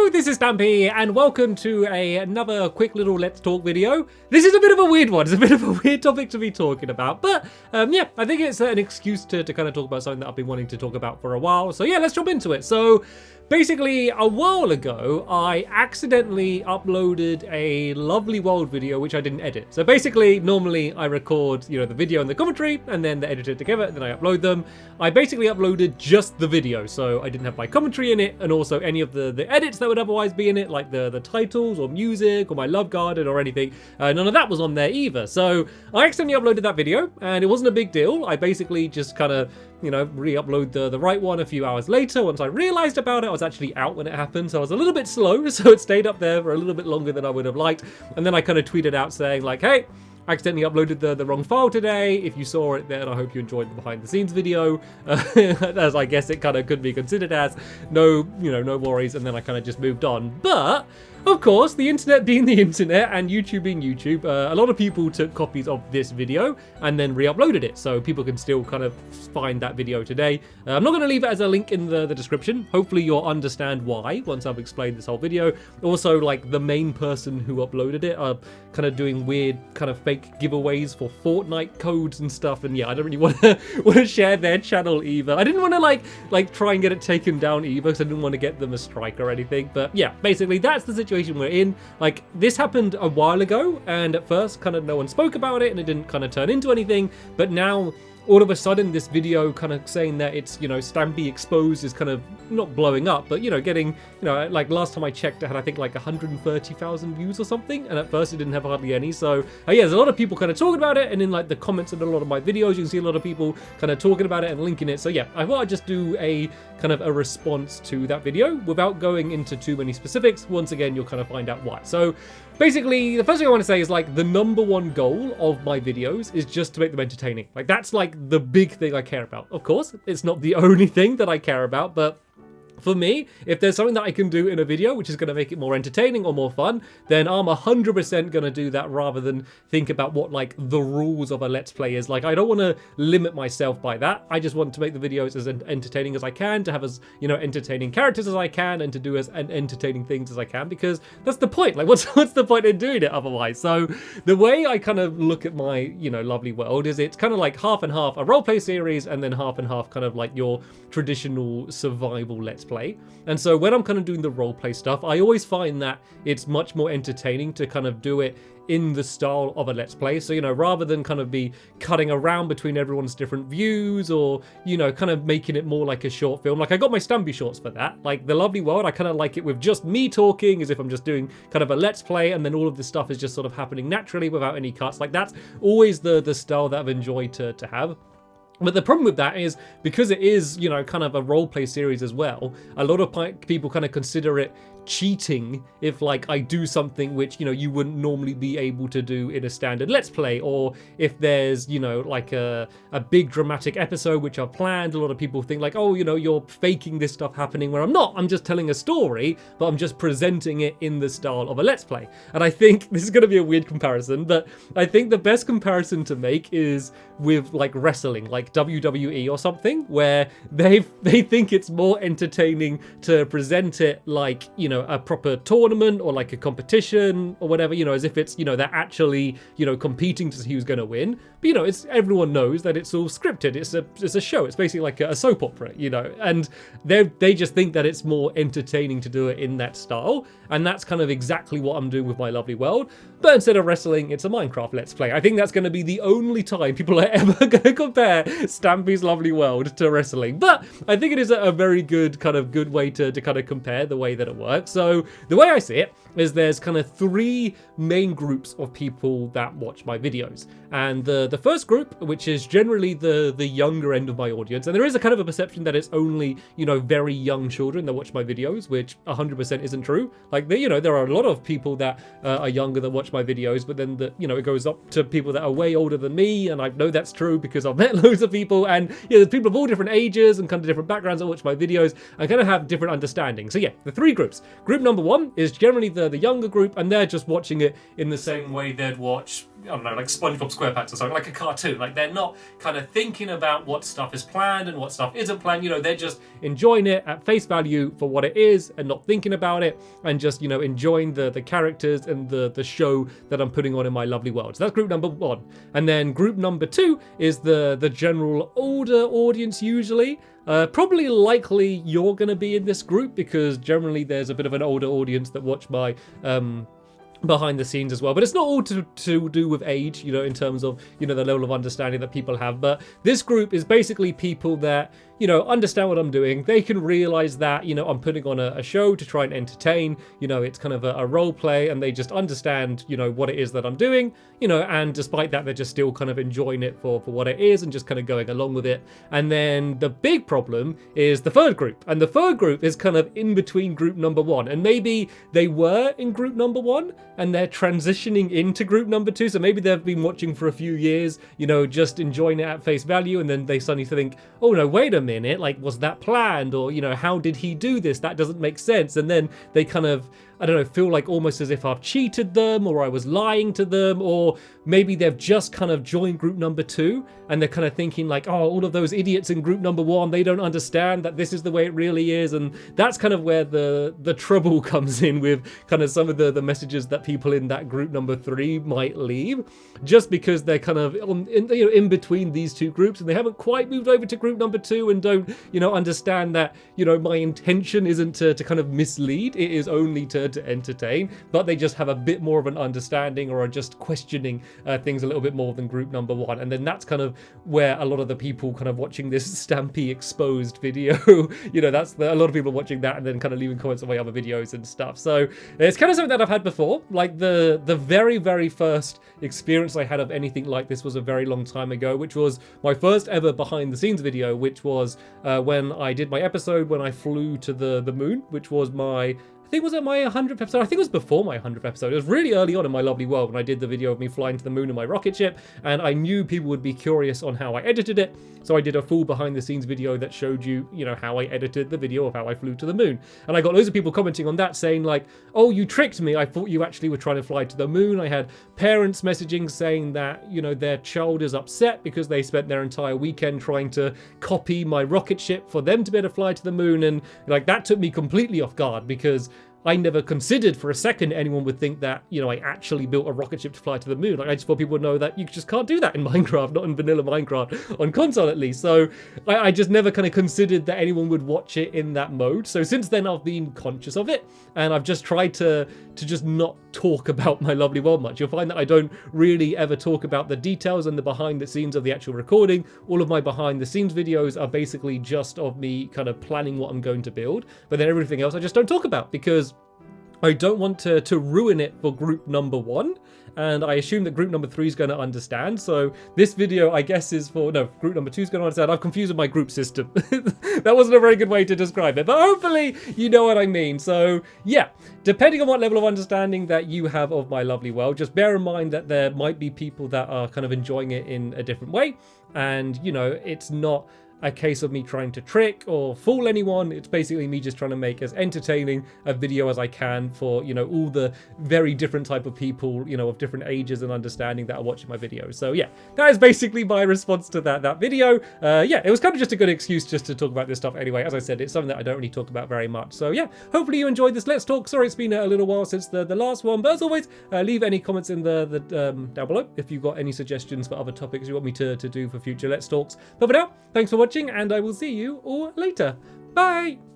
Hello, this is Stampy, and welcome to another quick little Let's Talk video. This is a bit of a weird one. It's a bit of a weird topic to be talking about, but yeah, I think it's an excuse to kind of talk about something that I've been wanting to talk about for a while. So yeah, let's jump into it. So basically, a while ago, I accidentally uploaded a Lovely World video, which I didn't edit. So basically, normally I record, the video and the commentary, and then they edit it together, and then I upload them. I basically uploaded just the video, so I didn't have my commentary in it, and also any of the edits that would otherwise be in it, like the titles or music or my love garden or anything. None of that was on there either. So I accidentally uploaded that video, and it wasn't a big deal. I basically just kind of re-upload the right one a few hours later. Once I realized about it, I was actually out when it happened, so I was a little bit slow, so it stayed up there for a little bit longer than I would have liked. And then I kind of tweeted out saying like, hey, I accidentally uploaded the wrong file today. If you saw it then, I hope you enjoyed the behind the scenes video, as I guess it kind of could be considered as. No worries. And then I kind of just moved on. But of course, the internet being the internet and YouTube being YouTube, a lot of people took copies of this video and then re-uploaded it, so people can still kind of find that video today. I'm not going to leave it as a link in the description. Hopefully you'll understand why once I've explained this whole video. Also, like, the main person who uploaded it are kind of doing weird kind of fake giveaways for Fortnite codes and stuff, and yeah, I don't really want to share their channel either. I didn't want to like try and get it taken down either, because I didn't want to get them a strike or anything. But yeah, basically that's the situation we're in. Like, this happened a while ago, and at first kind of no one spoke about it and it didn't kind of turn into anything, but now all of a sudden this video kind of saying that it's Stampy Exposed is kind of not blowing up, but getting like last time I checked it had I think like 130,000 views or something, and at first it didn't have hardly any. So yeah, there's a lot of people kind of talking about it, and in like the comments of a lot of my videos you can see a lot of people kind of talking about it and linking it. So yeah, I thought I'd just do a kind of a response to that video without going into too many specifics. Once again, you'll kind of find out why. So basically, the first thing I want to say is like the number one goal of my videos is just to make them entertaining. Like, that's like the big thing I care about. Of course, it's not the only thing that I care about, but for me, if there's something that I can do in a video which is going to make it more entertaining or more fun, then I'm 100% going to do that, rather than think about what like the rules of a Let's Play is. Like, I don't want to limit myself by that. I just want to make the videos as entertaining as I can, to have as entertaining characters as I can, and to do as entertaining things as I can, because that's the point. Like, what's the point in doing it otherwise? So the way I kind of look at my Lovely World is it's kind of like half and half a roleplay series, and then half and half kind of like your traditional survival Let's Play. And so when I'm kind of doing the roleplay stuff, I always find that it's much more entertaining to kind of do it in the style of a Let's Play. So, rather than kind of be cutting around between everyone's different views, or, kind of making it more like a short film. Like, I got my Stampy shorts for that. Like, the Lovely World, I kind of like it with just me talking, as if I'm just doing kind of a Let's Play, and then all of this stuff is just sort of happening naturally without any cuts. Like, that's always the style that I've enjoyed to have. But the problem with that is, because it is, kind of a roleplay series as well, a lot of people kind of consider it cheating if like I do something which you wouldn't normally be able to do in a standard Let's Play, or if there's like a big dramatic episode which I've planned. A lot of people think like, oh, you're faking this stuff happening, where I'm not. I'm just telling a story, but I'm just presenting it in the style of a Let's Play. And I think this is going to be a weird comparison, but I think the best comparison to make is with like wrestling, like WWE or something, where they think it's more entertaining to present it like a proper tournament or like a competition or whatever, as if it's they're actually competing to see who's going to win. But it's, everyone knows that it's all scripted. It's a show. It's basically like a soap opera, and they just think that it's more entertaining to do it in that style. And that's kind of exactly what I'm doing with my Lovely World. But instead of wrestling, it's a Minecraft Let's Play. I think that's going to be the only time people are ever going to compare Stampy's Lovely World to wrestling. But I think it is a very good way to kind of compare the way that it works. So the way I see it is there's kind of three main groups of people that watch my videos. And the first group, which is generally the younger end of my audience, and there is a kind of a perception that it's only, very young children that watch my videos, which 100% isn't true. Like, there are a lot of people that are younger that watch my videos, but then it goes up to people that are way older than me, and I know that's true because I've met loads of people, and there's people of all different ages and kind of different backgrounds that watch my videos and kind of have different understandings. So yeah, the three groups. group number 1 is generally the younger group, and they're just watching it in the same way they'd watch, I don't know, like SpongeBob SquarePants or something, like a cartoon. Like, they're not kind of thinking about what stuff is planned and what stuff isn't planned. You know, they're just enjoying it at face value for what it is and not thinking about it, and just, you know, enjoying the characters and the show that I'm putting on in my lovely world. So that's group number 1. And then group number 2 is the general older audience usually. Probably likely you're going to be in this group, because generally there's a bit of an older audience that watch my behind the scenes as well, but it's not all to do with age, you know, in terms of, you know, the level of understanding that people have. But this group is basically people that, you know, understand what I'm doing. They can realize that, you know, I'm putting on a show to try and entertain, you know, it's kind of a role play, and they just understand, you know, what it is that I'm doing, you know, and despite that, they're just still kind of enjoying it for what it is and just kind of going along with it. And then the big problem is the third group, and the third group is kind of in between group number 1, and maybe they were in group number 1 and they're transitioning into group number 2. So maybe they've been watching for a few years, you know, just enjoying it at face value, and then they suddenly think, oh no, wait a minute, like, was that planned? Or, you know, how did he do this? That doesn't make sense. And then they kind of, I don't know, feel like almost as if I've cheated them, or I was lying to them, or maybe they've just kind of joined group number 2 and they're kind of thinking like, oh, all of those idiots in group number 1, they don't understand that this is the way it really is. And that's kind of where the trouble comes in with kind of some of the messages that people in that group number 3 might leave, just because they're kind of in between these two groups, and they haven't quite moved over to group number 2 and don't, you know, understand that, you know, my intention isn't to kind of mislead, it is only to entertain, but they just have a bit more of an understanding, or are just questioning things a little bit more than group number 1. And then that's kind of where a lot of the people kind of watching this Stampy exposed video, you know, that's a lot of people watching that and then kind of leaving comments on my other videos and stuff. So it's kind of something that I've had before. Like the very first experience I had of anything like this was a very long time ago, which was my first ever behind the scenes video, which was when I did my episode when I flew to the moon, which was my, I think, was it my 100th episode? I think it was before my 100th episode. It was really early on in my lovely world when I did the video of me flying to the moon in my rocket ship, and I knew people would be curious on how I edited it. So I did a full behind the scenes video that showed you, you know, how I edited the video of how I flew to the moon. And I got loads of people commenting on that saying like, oh, you tricked me. I thought you actually were trying to fly to the moon. I had parents messaging saying that, you know, their child is upset because they spent their entire weekend trying to copy my rocket ship for them to be able to fly to the moon. And like, that took me completely off guard, because I never considered for a second anyone would think that, you know, I actually built a rocket ship to fly to the moon. Like, I just thought people would know that you just can't do that in Minecraft, not in vanilla Minecraft, on console at least. So I just never kind of considered that anyone would watch it in that mode. So since then I've been conscious of it, and I've just tried to just not talk about my lovely world much. You'll find that I don't really ever talk about the details and the behind the scenes of the actual recording. All of my behind the scenes videos are basically just of me kind of planning what I'm going to build, but then everything else I just don't talk about, because I don't want to ruin it for group number 1, and I assume that group number 3 is going to understand. So this video, I guess, is for, no, group number 2 is going to understand. I've confused with my group system. That wasn't a very good way to describe it, but hopefully you know what I mean. So yeah, depending on what level of understanding that you have of my lovely world, just bear in mind that there might be people that are kind of enjoying it in a different way. And, you know, it's not a case of me trying to trick or fool anyone. It's basically me just trying to make as entertaining a video as I can for, you know, all the very different type of people, you know, of different ages and understanding that are watching my videos. So yeah, that is basically my response to that video. Yeah, it was kind of just a good excuse just to talk about this stuff anyway. As I said, it's something that I don't really talk about very much. So yeah, hopefully you enjoyed this Let's Talk. Sorry, it's been a little while since the last one, but as always, leave any comments in the down below if you've got any suggestions for other topics you want me to do for future Let's Talks. But for now, thanks for watching, and I will see you all later. Bye!